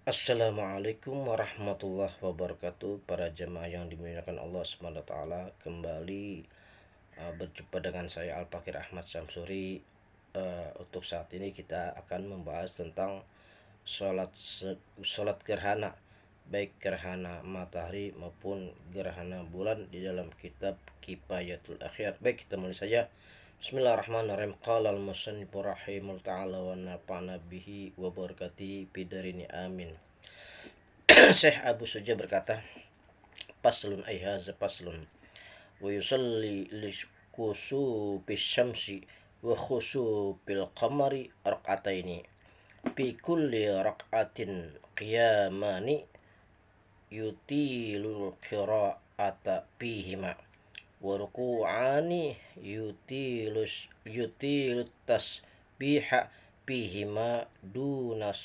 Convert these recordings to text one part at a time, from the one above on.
Assalamualaikum warahmatullahi wabarakatuh. Para jemaah yang dimuliakan Allah SWT, kembali berjumpa dengan saya Al-Fakir Ahmad Syamsuri. Untuk saat ini kita akan membahas tentang sholat gerhana, baik gerhana matahari maupun gerhana bulan di dalam kitab Kifayatul Akhyar. Baik, kita mulai saja. Bismillahirrahmanirrahim. Qala al-musannifu rahimahullah ta'ala wa nafa'na bihi wa barakatihi bidarini amin. Syekh Abu Suja berkata, Paslun ayhaza paslun wa yusalli kusufis syamsi wa khusufil qamari rak'ataini fi kulli rak'atin qiyamani yutilul qira'ata fihima wa ruku'ani yutilut tasbiha fihima dunas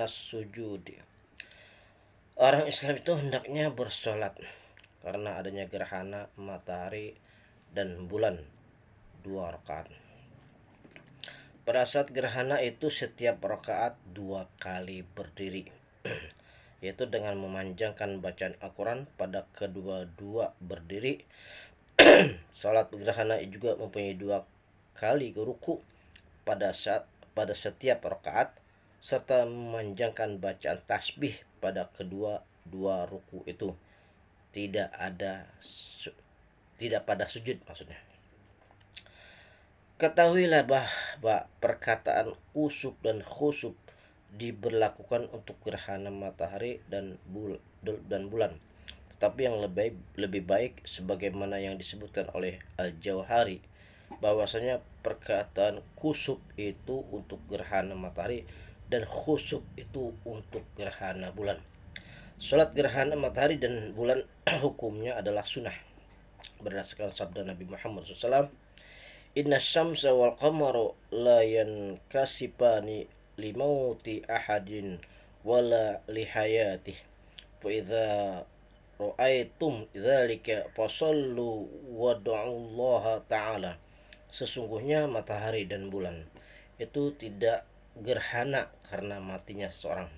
sujudi. Orang Islam itu hendaknya bersolat karena adanya gerhana matahari dan bulan 2 rakaat. Pada saat gerhana itu setiap rakaat 2 kali berdiri, yaitu dengan memanjangkan bacaan Al-Quran pada kedua-dua berdiri. Salat gerhana juga mempunyai 2 kali ruku pada setiap rakaat, serta memanjangkan bacaan tasbih pada kedua ruku itu. Tidak pada sujud maksudnya. Ketahuilah bahwa perkataan kusuf dan khusuf diberlakukan untuk gerhana matahari dan bulan. Tetapi yang lebih baik sebagaimana yang disebutkan oleh Al-Jauhari, bahwasanya perkataan kusuf itu untuk gerhana matahari dan khusuf itu untuk gerhana bulan. Salat gerhana matahari dan bulan hukumnya adalah sunnah berdasarkan sabda Nabi Muhammad SAW. Inna syamsa wal qamara la yankasifani limauti ahadin wala lihayatih. Fa idza ra'aitum dzalika fasallu wad'ullaha ta'ala. Sesungguhnya matahari dan bulan itu tidak gerhana karena matinya seseorang,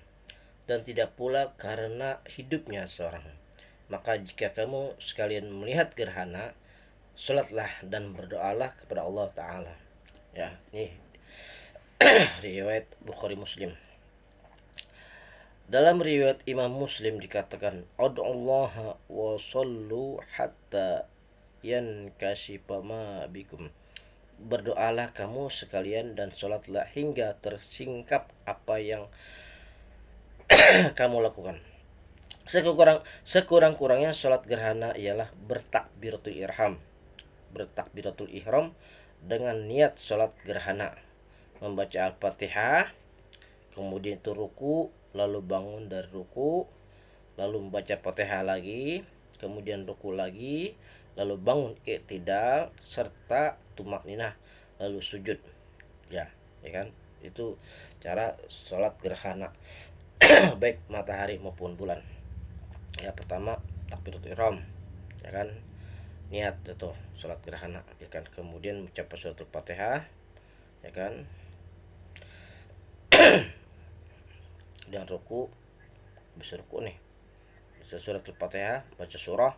dan tidak pula karena hidupnya seseorang. Maka jika kamu sekalian melihat gerhana, sholatlah dan berdoalah kepada Allah Ta'ala. Ya, ini riwayat Bukhari Muslim. Dalam riwayat Imam Muslim dikatakan, Ad'ullaha wa sallu hatta yankashifa ma bikum. Berdoalah kamu sekalian dan sholatlah hingga tersingkap apa yang kamu lakukan. Sekurang-kurangnya sholat gerhana ialah bertakbiratul ihram dengan niat sholat gerhana, membaca Al-Fatihah, kemudian itu ruku, lalu bangun dari ruku, lalu membaca Fatihah lagi, kemudian ruku lagi, lalu bangun i'tidal serta tumakninah, lalu sujud. Ya kan? Itu cara sholat gerhana baik matahari maupun bulan. Ya, pertama takbiratul ihram, ya kan, niat itu sholat gerhana, ya kan, kemudian mengucapkan suratul Fatihah, ya kan, dan ruku, habis ruku nih baca suratul Fatihah, baca surah,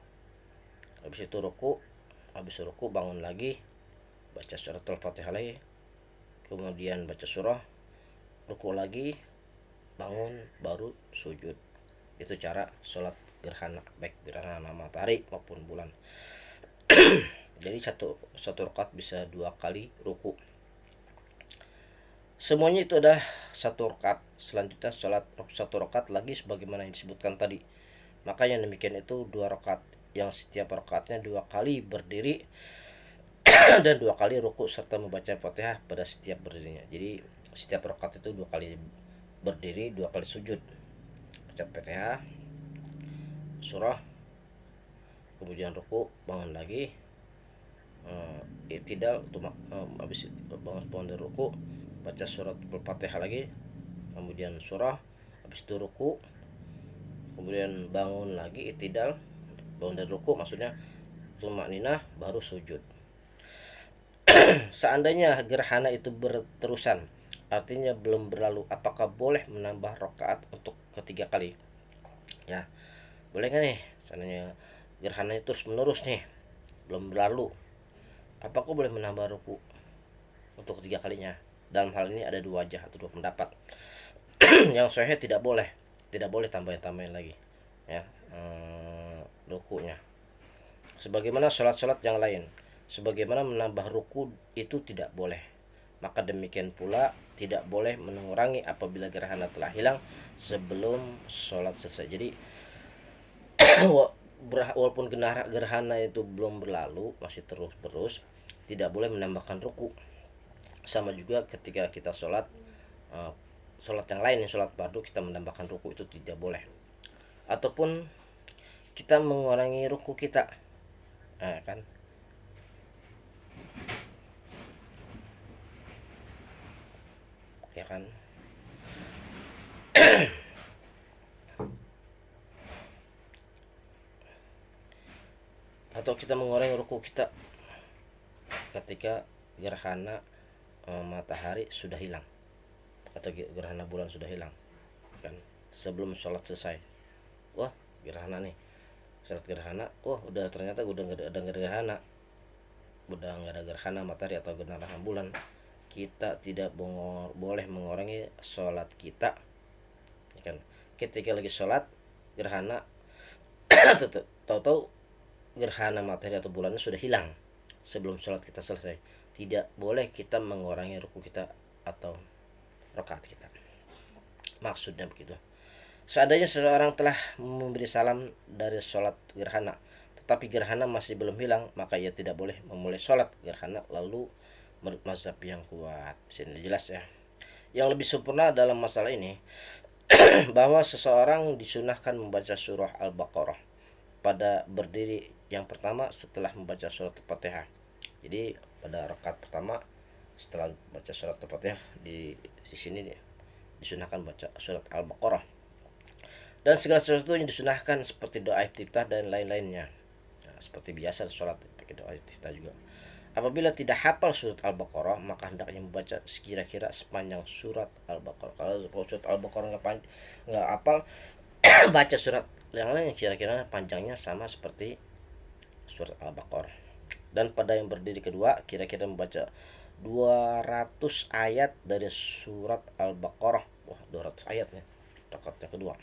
habis itu ruku, habis ruku bangun lagi, baca suratul Fatihah lagi, kemudian baca surah, ruku lagi, bangun, baru sujud. Itu cara sholat gerhana, baik gerhana matahari maupun bulan. Jadi satu rakaat bisa 2 kali ruku. Semuanya itu adalah 1 rakaat. Selanjutnya sholat 1 rakaat lagi sebagaimana yang disebutkan tadi. Makanya demikian itu 2 rakaat, yang setiap rakaatnya 2 kali berdiri dan 2 kali ruku serta membaca Fatihah pada setiap berdirinya. Jadi setiap rakaat itu 2 kali berdiri, 2 kali sujud, baca Fatihah, surah, kemudian ruku, bangun lagi, i'tidal, habis bangun dari ruku, baca surat Al-Fatihah lagi, kemudian surah, habis itu ruku, kemudian bangun lagi, i'tidal, bangun dari ruku maksudnya, tumakninah, baru sujud. Seandainya gerhana itu berterusan artinya belum berlalu, apakah boleh menambah rakaat untuk ketiga kali? Ya, boleh nggak nih? Seandainya gerhananya terus menerus nih, belum berlalu, apakah boleh menambah ruku untuk ketiga kalinya? Dalam hal ini ada dua wajah atau dua pendapat. Yang sahih tidak boleh tambahin lagi, ya, rukunya. Sebagaimana sholat-sholat yang lain, sebagaimana menambah ruku itu tidak boleh. Maka demikian pula tidak boleh mengurangi apabila gerhana telah hilang sebelum sholat selesai. Jadi walaupun gerhana itu belum berlalu, masih terus tidak boleh menambahkan ruku. Sama juga ketika kita sholat, sholat yang lain, sholat fardu, kita menambahkan ruku itu tidak boleh. Ataupun kita mengurangi ruku kita, kan, ya kan. Atau kita mengurangi ruku kita ketika gerhana matahari sudah hilang atau gerhana bulan sudah hilang, kan, sebelum sholat selesai. Wah, gerhana nih, sholat gerhana, wah udah, ternyata udah nggak ada gerhana, udah nggak ada gerhana matahari atau gerhana bulan. Kita tidak boleh mengurangi sholat kita, ya kan. Ketika lagi sholat gerhana tahu-tahu gerhana matahari atau bulannya sudah hilang sebelum sholat kita selesai, tidak boleh kita mengurangi ruku kita atau rakaat kita. Maksudnya begitu. Seandainya seseorang telah memberi salam dari sholat gerhana, tetapi gerhana masih belum hilang, maka ia tidak boleh memulai sholat gerhana lalu menurut mazhab yang kuat. Sini jelas ya. Yang lebih sempurna dalam masalah ini bahwa seseorang disunahkan membaca surah Al-Baqarah pada berdiri yang pertama setelah membaca surat Al-Fatihah. Jadi pada rakaat pertama setelah baca surat Al-Fatihah, di sini disunahkan baca surat Al-Baqarah. Dan segala sesuatu yang disunahkan seperti doa iftitah dan lain-lainnya. Nah, seperti biasa sholat pakai doa iftitah juga. Apabila tidak hafal surat Al-Baqarah, maka hendaknya membaca kira-kira sepanjang surat Al-Baqarah. Kalau surat Al-Baqarah nggak hafal, baca surat yang lain yang kira-kira panjangnya sama seperti surat Al-Baqarah. Dan pada yang berdiri kedua, kira-kira membaca 200 ayat dari surat Al-Baqarah. Wah, 200 ayatnya rakaat yang kedua.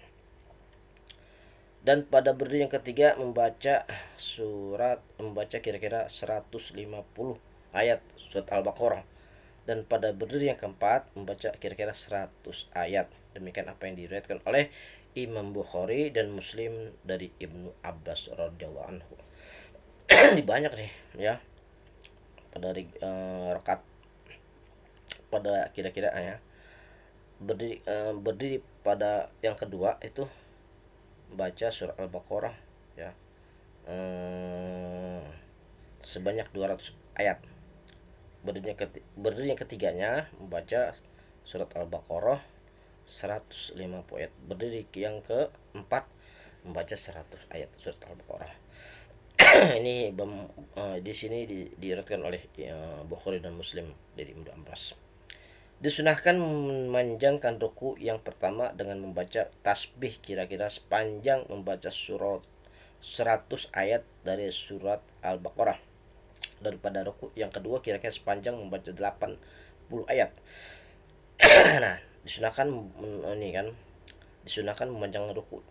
Dan pada berdiri yang ketiga membaca kira-kira 150 ayat surat Al-Baqarah. Dan pada berdiri yang keempat membaca kira-kira 100 ayat. Demikian apa yang diriwayatkan oleh Imam Bukhari dan Muslim dari Ibnu Abbas radhiyallahu anhu. Ini banyak nih ya, pada rakaat pada kira-kira ya berdiri pada yang kedua itu baca surat Al-Baqarah ya, sebanyak 200 ayat. Berdiri yang ketiganya membaca surat Al-Baqarah 150 ayat. Berdiri yang keempat membaca 100 ayat surat Al-Baqarah. Ini di sini diriwayatkan oleh Bukhari dan Muslim dari Ibnu Abbas. Disunahkan memanjangkan ruku yang pertama dengan membaca tasbih kira-kira sepanjang membaca surat 100 ayat dari surat Al-Baqarah. Dan pada ruku yang kedua kira-kira sepanjang membaca 80 ayat. Nah, disunahkan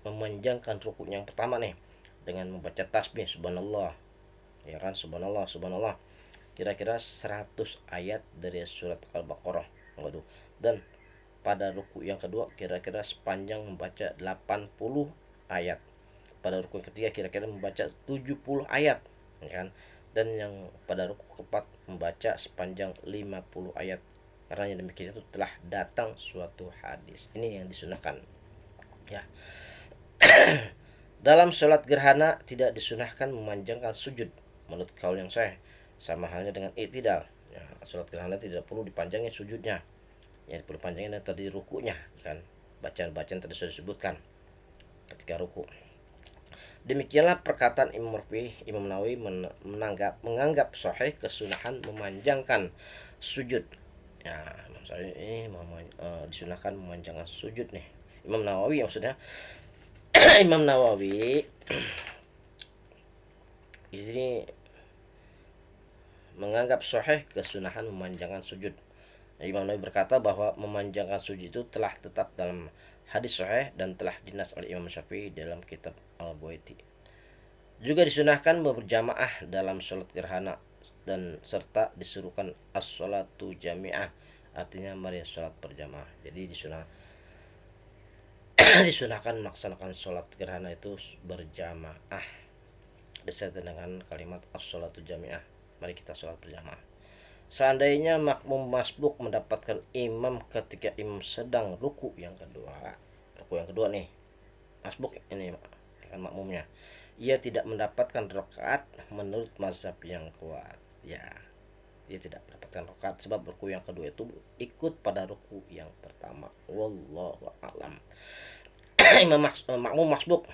memanjangkan ruku yang pertama nih dengan membaca tasbih subhanallah, ya kan, subhanallah subhanallah, kira-kira 100 ayat dari surat Al-Baqarah. Waduh. Dan pada ruku yang kedua kira-kira sepanjang membaca 80 ayat. Pada ruku yang ketiga kira-kira membaca 70 ayat, ya kan. Dan yang pada ruku keempat membaca sepanjang 50 ayat. Karena yang demikian itu telah datang suatu hadis. Ini yang disunahkan. Ya. Dalam sholat gerhana tidak disunahkan memanjangkan sujud menurut kaul yang sahih. Sama halnya dengan i'tidal. Ya, sholat gerhana tidak perlu dipanjangin sujudnya. Yang perlu panjangin tadi rukunya, kan. Bacaan-bacaan tadi sudah disebutkan ketika ruku. Demikianlah perkataan Imam Murfi. Imam Nawawi menganggap sahih kesunahan memanjangkan sujud, Nah, saya ini disunahkan memanjangkan sujud nih. Imam Nawawi maksudnya. Imam Nawawi di sini menganggap sahih kesunahan memanjangkan sujud. Imam Nawawi berkata bahwa memanjangkan sujud itu telah tetap dalam hadis sahih dan telah dinas oleh Imam Syafi'i dalam kitab Al-Buaiti. Juga disunahkan berjamaah dalam sholat gerhana dan serta disuruhkan as-sholatu jami'ah, artinya mari sholat berjamaah. Jadi disunahkan melaksanakan sholat gerhana itu berjamaah disertai dengan kalimat as-sholatu jami'ah, mari kita sholat berjamaah. Seandainya makmum masbuk mendapatkan imam ketika imam sedang ruku yang kedua nih, masbuk ini kan makmumnya, ia tidak mendapatkan rakaat menurut mazhab yang kuat. Ya, dia tidak mendapatkan rakaat sebab ruku yang kedua itu ikut pada ruku yang pertama. Wallahu a'lam. Makmum masbuk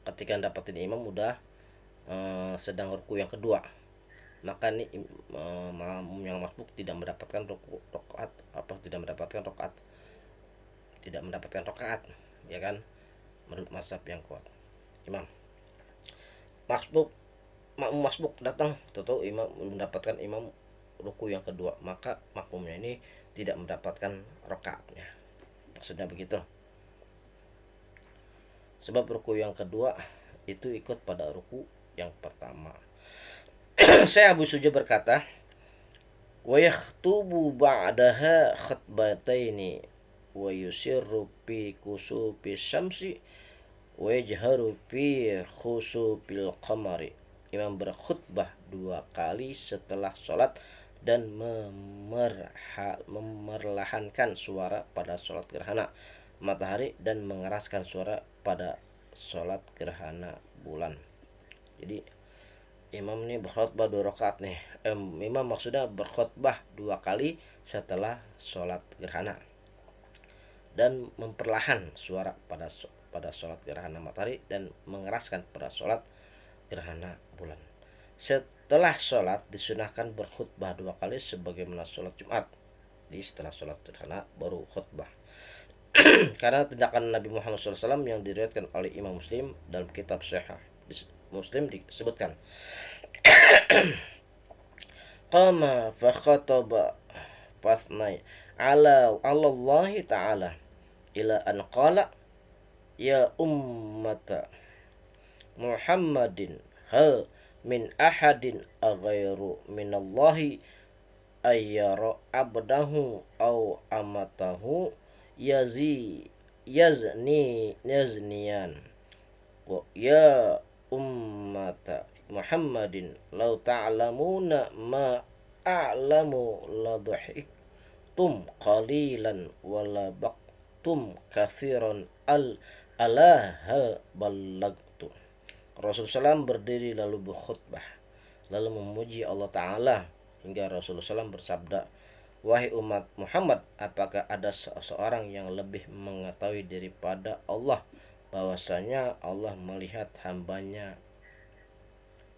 ketika dapatin imam udah sedang ruku yang kedua, maka ini makmum yang masbuk tidak mendapatkan rakaat, ya kan, menurut mazhab yang kuat. Imam masbuk makmum masbuk datang, tentu imam belum mendapatkan imam ruku yang kedua, maka makmumnya ini tidak mendapatkan rakaatnya. Maksudnya begitu. Sebab ruku yang kedua itu ikut pada ruku yang pertama. Saya Abu Suja berkata, wa yakhtubu ba'daha khutbataini wa yusirru fi kusufi syamsi wa yajharu fi khusufil qamari. Imam berkhutbah 2 kali setelah sholat dan memerlahankan suara pada sholat gerhana matahari dan mengeraskan suara pada sholat gerhana bulan. Jadi imam ini berkhutbah 2 rakaat nih. Imam maksudnya berkhutbah 2 kali setelah sholat gerhana dan memperlahan suara pada sholat gerhana matahari dan mengeraskan pada sholat gerhana bulan. Setelah sholat disunahkan berkhutbah 2 kali sebagaimana sholat Jumat. Jadi setelah sholat gerhana baru khutbah. Karena tindakan Nabi Muhammad SAW yang diriwayatkan oleh Imam Muslim dalam kitab Sahih Muslim disebutkan, qama fa khataba fathnai ala Allah ta'ala ila an qala ya ummata Muhammadin hal min ahadin aghairu minallahi ayyara abdahu aw amatahu yazniyan wa ya ummata Muhammadin law ta'lamuna ma a'lamu la dhahiktum qalilan wa la baqtum kathiran ala hal ballagtu. Rasulullah SAW berdiri lalu berkhutbah lalu memuji Allah Ta'ala hingga Rasulullah SAW bersabda, wahai umat Muhammad, apakah ada seseorang yang lebih mengetahui daripada Allah bahwasanya Allah melihat hambanya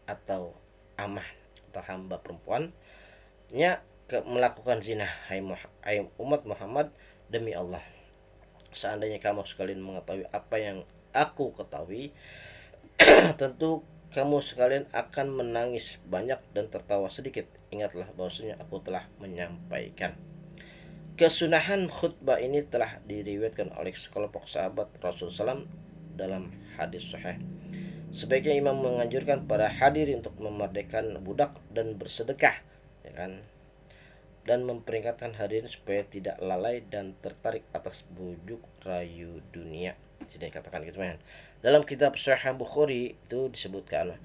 atau amah atau hamba perempuannya melakukan zina. Hai umat Muhammad, demi Allah, seandainya kamu sekalian mengetahui apa yang aku ketahui, tentu kamu sekalian akan menangis banyak dan tertawa sedikit. Ingatlah bahwasanya aku telah menyampaikan. Kesunahan khutbah ini telah diriwayatkan oleh sekelompok sahabat Rasulullah SAW dalam hadis sahih. Sebaiknya imam menganjurkan para hadirin untuk memerdekakan budak dan bersedekah, ya kan, dan memperingatkan hadirin supaya tidak lalai dan tertarik atas bujuk rayu dunia. Tidak dikatakan gitu, man. Dalam kitab Sahih Bukhari itu disebutkan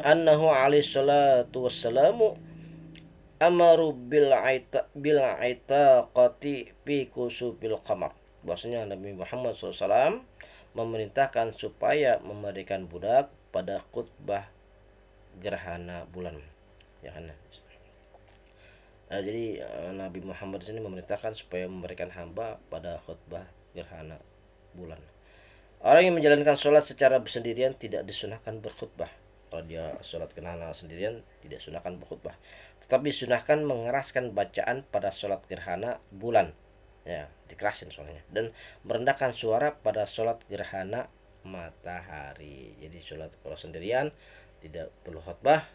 annahu alaihi salatu wassalamu amaru bil aitaqati fi kusubil qamar. Bahwasanya Nabi Muhammad SAW memerintahkan supaya memberikan budak pada khutbah gerhana bulan, ya kan. Jadi Nabi Muhammad ini memerintahkan supaya memberikan hamba pada khutbah gerhana bulan. Orang yang menjalankan sholat secara bersendirian tidak disunahkan berkhutbah. Kalau dia sholat gerhana sendirian tidak sunahkan berkhutbah, tetapi sunahkan mengeraskan bacaan pada sholat gerhana bulan, ya dikerasin soalnya, dan merendahkan suara pada sholat gerhana matahari. Jadi sholat kalau sendirian tidak perlu khutbah,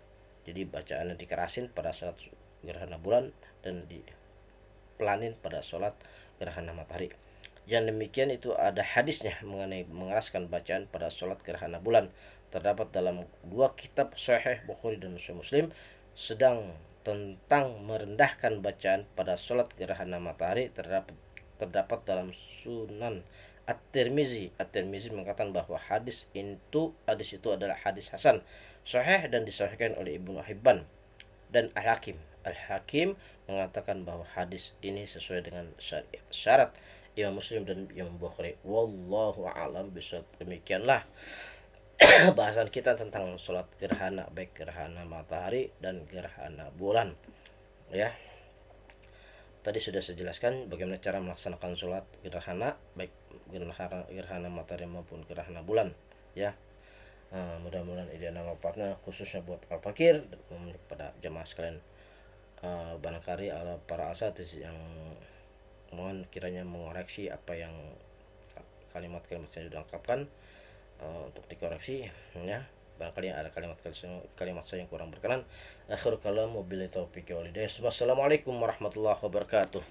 jadi bacaannya dikerasin pada saat gerhana bulan dan dipelanin pada sholat gerhana matahari. Yang demikian itu ada hadisnya mengenai mengeraskan bacaan pada sholat gerhana bulan. Terdapat dalam dua kitab Sahih Bukhari dan Sahih Muslim. Sedang tentang merendahkan bacaan pada sholat gerhana matahari terdapat dalam Sunan At-Tirmizi. At-Tirmizi mengatakan bahwa hadis itu adalah hadis hasan, sahih dan disahihkan oleh Ibnu Hibban dan Al-Hakim. Al-Hakim mengatakan bahwa hadis ini sesuai dengan syarat Imam Muslim dan Imam Bukhari. Wallahu a'lam bishawab. Demikianlah bahasan kita tentang sholat gerhana, baik gerhana matahari dan gerhana bulan. Ya, tadi sudah saya jelaskan bagaimana cara melaksanakan sholat gerhana, baik gerhana matahari maupun gerhana bulan. Ya, mudah-mudahan ide manfaatnya khususnya buat al-fakir dan pada jamaah sekalian. Barangkali para asatiz yang mohon kiranya mengoreksi apa yang kalimat-kalimat saya sudah ungkapkan, untuk dikoreksi, ya. Barangkali ada kalimat saya yang kurang berkenan. Akhir kalam, wabillahi taufiq wal hidayah. Wassalamualaikum warahmatullahi wabarakatuh.